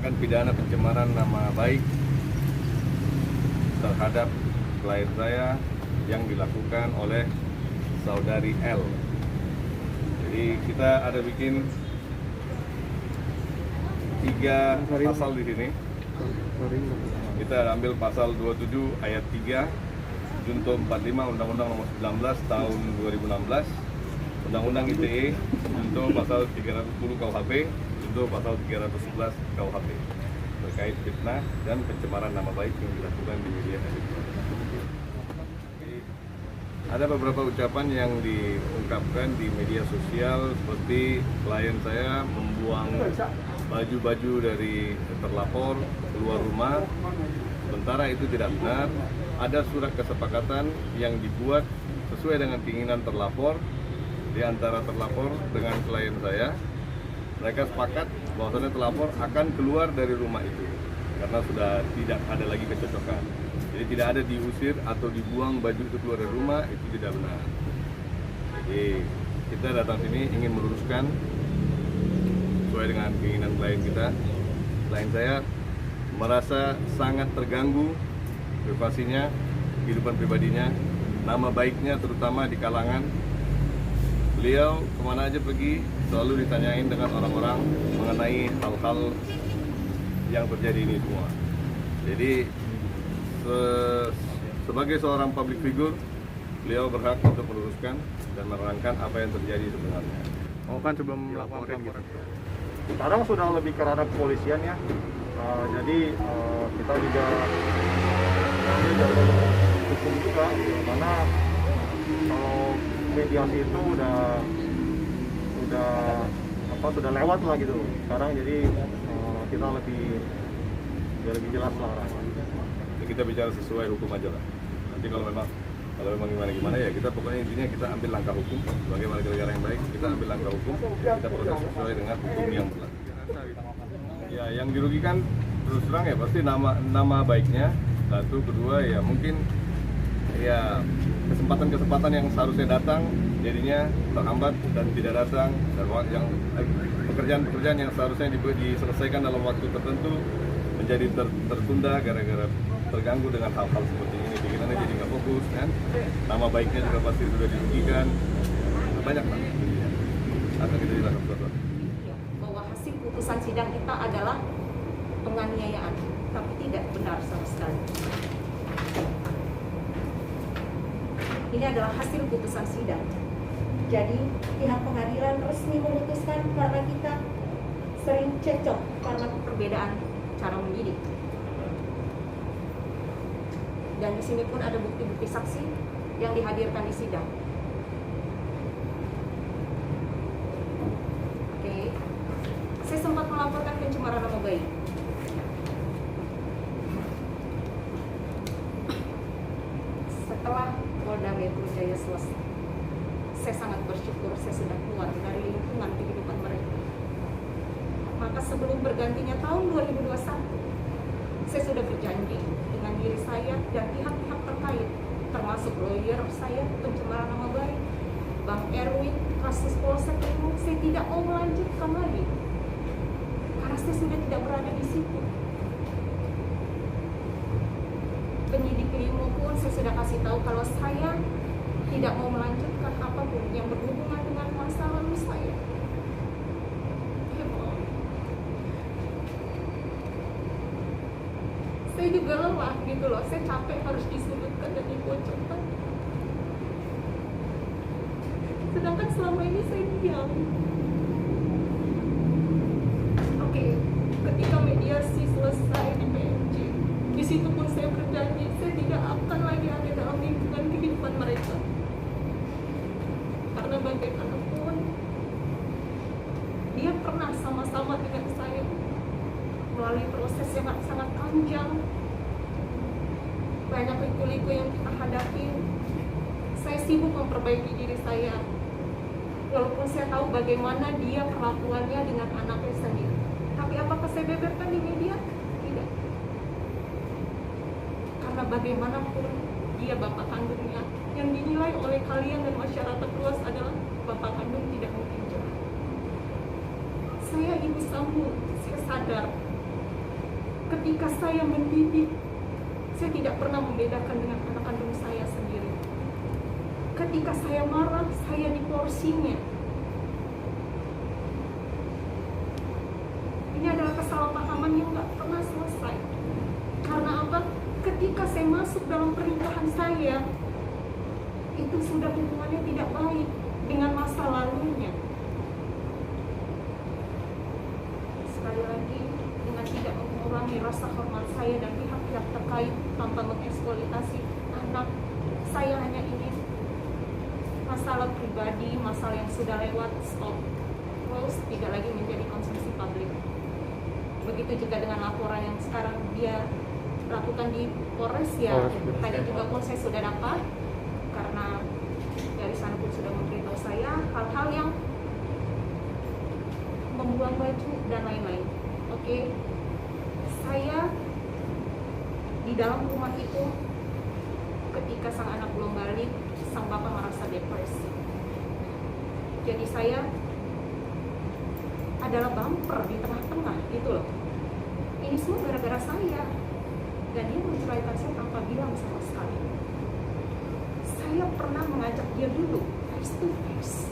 tindakan pidana pencemaran nama baik terhadap klien saya yang dilakukan oleh saudari L. Jadi kita ada bikin 3 pasal di sini. Kita ambil pasal 27 ayat 3 Junto 45 Undang-Undang Nomor 19 Tahun 2016, Undang-Undang ITE Junto pasal 310 KUHP, Junto pasal 311 KUHP terkait fitnah dan pencemaran nama baik yang dilakukan di media elektronik. Ada beberapa ucapan yang diungkapkan di media sosial seperti klien saya membuang baju-baju dari terlapor keluar rumah, sementara itu tidak benar. Ada surat kesepakatan yang dibuat sesuai dengan keinginan terlapor di antara terlapor dengan klien saya. Mereka sepakat bahwasannya terlapor akan keluar dari rumah itu karena sudah tidak ada lagi kecocokan. Jadi tidak ada diusir atau dibuang baju itu keluar dari rumah, itu tidak benar. Jadi kita datang sini ingin meluruskan sesuai dengan keinginan klien kita. Klien saya merasa sangat terganggu privasinya, kehidupan pribadinya, nama baiknya terutama di kalangan. Beliau kemana aja pergi selalu ditanyain dengan orang-orang mengenai hal-hal yang terjadi ini semua. Jadi sebagai seorang public figure, beliau berhak untuk meluruskan dan menerangkan apa yang terjadi sebenarnya. Oh kan sebelum melaporkan gitu. Sekarang sudah lebih ke ranah kepolisian ya. Jadi kita juga jalur hukum juga, karena kalau mediasi itu sudah lewat lah gitu. Sekarang jadi kita lebih jelas lah. Kita bicara sesuai hukum aja lah. Nanti kalau memang gimana ya, kita pokoknya intinya kita ambil langkah hukum sebagai warga negara yang baik. Kita ambil langkah hukum, kita proses sesuai dengan hukum yang berlaku. Ya, yang dirugikan terus terang ya pasti nama baiknya. Satu, kedua ya mungkin ya kesempatan yang seharusnya datang jadinya terhambat dan tidak datang, dan yang pekerjaan yang seharusnya diselesaikan dalam waktu tertentu menjadi tertunda gara-gara terganggu dengan hal-hal seperti ini. Pikirannya jadi nggak fokus kan, nama baiknya juga pasti sudah dirugikan, banyak lah. Akan kita dilakukan bahwa hasil putusan sidang kita adalah penganiayaan, tapi tidak benar sama sekali. Ini adalah hasil putusan sidang. Jadi pihak pengadilan resmi memutuskan karena kita sering cekcok karena perbedaan cara menyidik. Dan di sini pun ada bukti-bukti saksi yang dihadirkan di sidang. Oke, saya sempat melaporkan pencemaran nama baik. Setelah Polda Metro Jaya selesai, saya sangat bersyukur saya sudah keluar dari lingkungan kehidupan mereka. Maka sebelum bergantinya tahun 2021, saya sudah berjanji dengan diri saya dan pihak-pihak terkait, termasuk lawyer saya, pencemaran nama baik, Bang Erwin, kasus Polsek Limo, saya tidak mau melanjutkan lagi karena saya sudah tidak berada di situ. Penyidik Limo pun saya sudah kasih tahu kalau saya tidak mau melanjutkan apapun yang berhubungan dengan masa lalu saya. Saya juga lelah gitu loh, saya capek harus disudutkan dan dipojokkan. Sedangkan selama ini saya diam. Oke, ketika mediasi selesai di PMJ, di situ pun saya berjanji saya tidak akan lagi ada dalam lingkungan kehidupan mereka. Karena bagaimanapun dia pernah sama-sama dengan saya melalui proses yang sangat panjang, banyak liku-liku yang kita hadapi. Saya sibuk memperbaiki diri saya, walaupun saya tahu bagaimana dia perlakuannya dengan anaknya sendiri. Tapi apakah saya beberkan di media? Tidak. Karena bagaimanapun dia bapak kandungnya, yang dinilai oleh kalian dan masyarakat luas adalah bapak kandung tidak mungkin jahat. Saya ibu sambung, saya sadar Ketika saya mendidik, saya tidak pernah membedakan dengan anak kandung saya sendiri. Ketika saya marah, saya di porsinya. Ini adalah kesalahpahaman yang gak pernah selesai. Karena apa? Ketika saya masuk dalam pernikahan saya, itu sudah hubungannya tidak baik dengan masa lalunya. Sekali lagi, dengan tidak mengurangi rasa hormat saya dan pihak-pihak terkait tanpa mengeksploitasi anak, saya hanya ingin masalah pribadi, masalah yang sudah lewat, stop, close, tidak lagi menjadi konsumsi publik. Begitu juga dengan laporan yang sekarang dia lakukan di Polres ya. Tadi juga pun saya sudah dapat, karena dari sana pun sudah memberitahu saya hal-hal yang membuang baju dan lain-lain. Oke, saya di dalam rumah itu ketika sang anak belum balik, sang bapak merasa depresi. Jadi saya adalah bumper di tengah-tengah gitu loh. Ini semua gara-gara saya. Dan dia menceraikan saya tanpa bilang sama sekali. Saya pernah mengajak dia dulu face to face.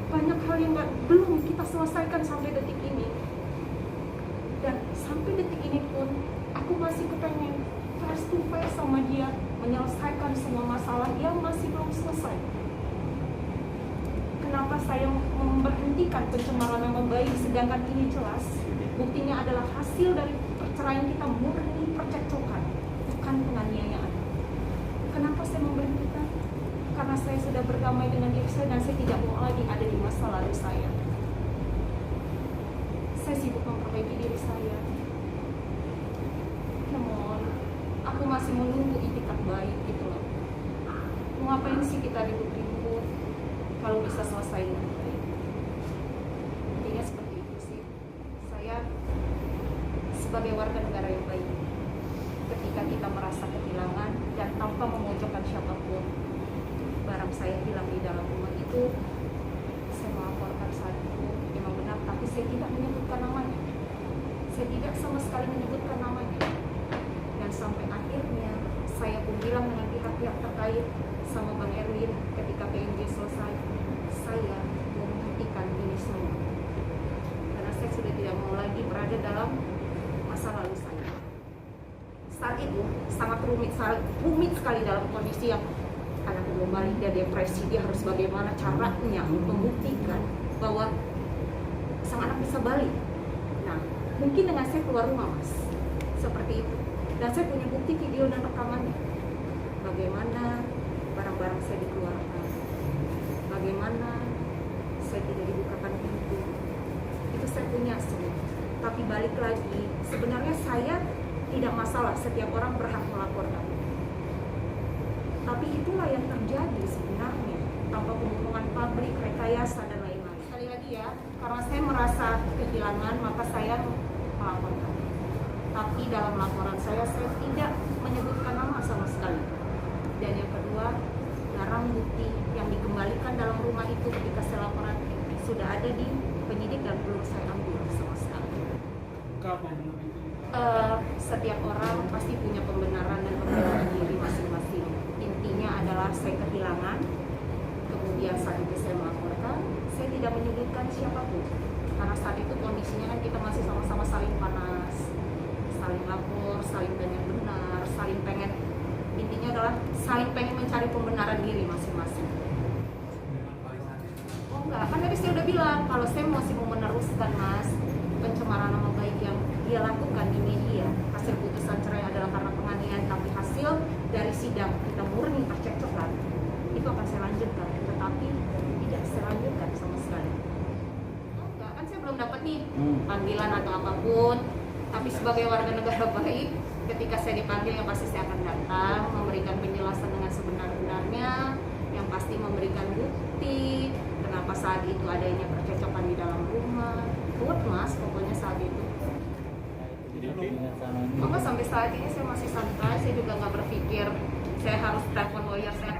Banyak hal yang belum kita selesaikan sampai detik ini. Dan sampai detik ini pun aku masih kepengen face to face sama dia, menyelesaikan semua masalah yang masih belum selesai. Kenapa saya memberhentikan pencemaran nama baik, sedangkan ini jelas buktinya adalah hasil dari perceraian kita murni percekcokan, bukan penganiayaan. Kenapa saya memberhentikan? Karena saya sudah berdamai dengan diri saya dan saya tidak mau lagi ada di masa lalu saya. Saya sibuk memperbaiki diri saya. Namun, aku masih menunggu itikat baik gitu loh. Mau ngapain sih kita ribut-ribut kalau bisa selesai dengan baik? Intinya seperti itu sih. Saya sebagai warga negara yang baik, ketika kita merasa kehilangan dan tanpa memojokkan siapapun, barang saya hilang di dalam rumah itu, saya melaporkan saat itu memang benar, tapi saya tidak menyebutkan namanya. Saya tidak sama sekali menyebutkan namanya. Dan sampai akhirnya saya pun bilang dengan pihak-pihak terkait sama Bang Erwin ketika PNJ selesai, saya mau menghentikan ini semua. Karena saya sudah tidak mau lagi berada dalam masa lalu saya. Saat itu sangat rumit sekali dalam kondisi yang anak belum balik, dia depresi, dia harus bagaimana caranya membuktikan bahwa sang anak bisa balik. Nah, mungkin dengan saya keluar rumah mas, seperti itu. Dan saya punya bukti video dan rekamannya. Bagaimana barang-barang saya dikeluarkan, bagaimana saya tidak dibukakan pintu, itu saya punya semua. Tapi balik lagi, sebenarnya saya tidak masalah, setiap orang berhak melaporkan. Tapi itulah yang terjadi sebenarnya, tanpa pembohongan publik, rekayasa dan lain-lain. Sekali lagi ya, karena saya merasa kehilangan, maka saya melaporkan. Tapi dalam laporan saya tidak menyebutkan nama sama sekali. Dan yang kedua, barang bukti yang dikembalikan dalam rumah itu ketika saya laporan sudah ada di penyidik dan belum saya ambil sama sekali. Setiap orang pasti punya pembenaran dan pembelaan diri masing-masing. Intinya adalah saya kehilangan, kemudian saat itu saya melaporkan, saya tidak menyebutkan siapapun. Karena saat itu kondisinya kan kita masih sama-sama saling panas, saling lapor, saling pengen benar, saling pengen, intinya adalah saling pengen mencari pembenaran diri masing-masing. Oh enggak, kan tadi saya udah bilang kalau saya masih mau meneruskan mas pencemaran nama baik yang dia lakukan di media. Hasil putusan cerai adalah karena penganiayaan, tapi hasil dari sidang kita murni percekcokan, itu akan saya lanjutkan, tetapi tidak saya lanjutkan sama sekali. Oh enggak, kan saya belum dapat nih panggilan atau apapun. Tapi sebagai warga negara baik, ketika saya dipanggil yang pasti saya akan datang, memberikan penjelasan dengan sebenar-benarnya, yang pasti memberikan bukti kenapa saat itu adanya percecokan di dalam rumah. Kuat mas, pokoknya saat itu. Maka sampai saat ini saya masih santai, saya juga nggak berpikir saya harus telepon lawyer, saya